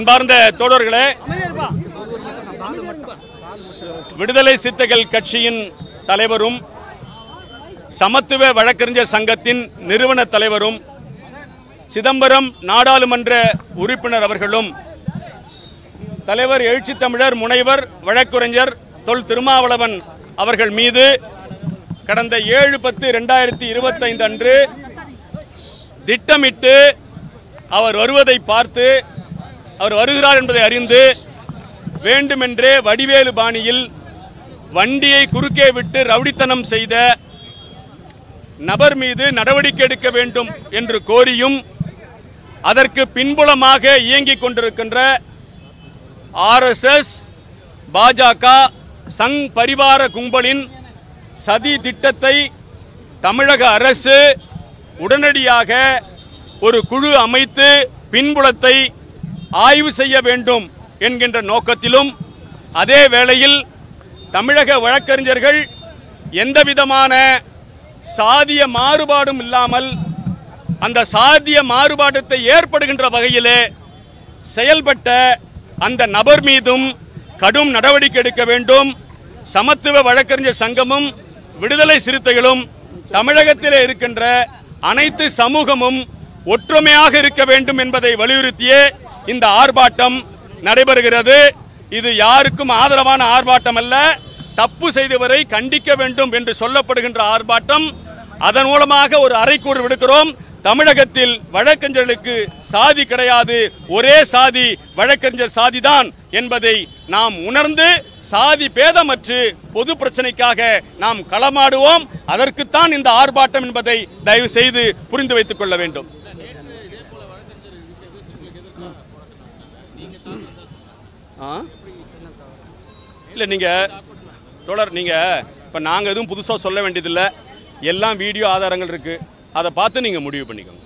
அன்பார்ந்த தோழர்களே, விடுதலை சிறுத்தைகள் கட்சியின் தலைவரும் சமத்துவ வழக்கறிஞர் சங்கத்தின் நிறுவன தலைவரும் சிதம்பரம் நாடாளுமன்ற உறுப்பினர் அவர்களும் தலைவர் எழுச்சி தமிழர் முனைவர் வழக்கறிஞர் தொல் திருமாவளவன் அவர்கள் மீது கடந்த 7/10/2025 அன்று திட்டமிட்டு அவர் வருவதை பார்த்து அவர் வருகிறார் என்பதை அறிந்து வேண்டுமென்றே வடிவேலு பாணியில் வண்டியை குறுக்கே விட்டு ரவுடித்தனம் செய்த நபர் மீது நடவடிக்கை எடுக்க வேண்டும் என்று கோரியும் அதற்கு பின்புலமாக இயங்கிக் கொண்டிருக்கின்ற RSS பாஜக சங் பரிவார கும்பலின் சதி திட்டத்தை தமிழக அரசு உடனடியாக ஒரு குழு அமைத்து பின்புலத்தை ஆய்வு செய்ய வேண்டும் என்கின்ற நோக்கத்திலும் அதே வேளையில் தமிழக வழக்கறிஞர்கள் எந்தவிதமான சாதிய மாறுபாடும் இல்லாமல் அந்த சாதிய மாறுபாட்டத்தை ஏற்படுகின்ற வகையிலே செயல்பட்ட அந்த நபர் மீதும் கடும் நடவடிக்கை எடுக்க வேண்டும். சமத்துவ வழக்கறிஞர் சங்கமும் விடுதலை சிறுத்தைகளும் தமிழகத்திலே இருக்கின்ற அனைத்து சமூகமும் ஒற்றுமையாக இருக்க வேண்டும் என்பதை வலியுறுத்தியே இந்த ஆர்ப்பாட்டம் நடைபெறுகிறது. இது யாருக்கும் ஆதரவான ஆர்ப்பாட்டம் அல்ல, தப்பு செய்தவரை கண்டிக்க வேண்டும் என்று சொல்லப்படுகின்ற ஆர்ப்பாட்டம். அதன் மூலமாக ஒரு அறைகூறு விடுக்கிறோம். தமிழகத்தில் வழக்கறிஞர்களுக்கு சாதி கிடையாது, ஒரே சாதி வழக்கறிஞர் சாதிதான் என்பதை நாம் உணர்ந்து சாதி பேதமற்று பொது பிரச்சனைக்காக நாம் களமாடுவோம். அதற்குத்தான் இந்த ஆர்ப்பாட்டம் என்பதை தயவு செய்து புரிந்து வைத்துக் கொள்ள வேண்டும். இல்ல நீங்க தொடர் நீங்க இப்ப நாங்க எதுவும் புதுசா சொல்ல வேண்டியதில்லை, எல்லாம் வீடியோ ஆதாரங்கள் இருக்கு, அதை பார்த்து நீங்க முடிவு பண்ணிக்கோங்க.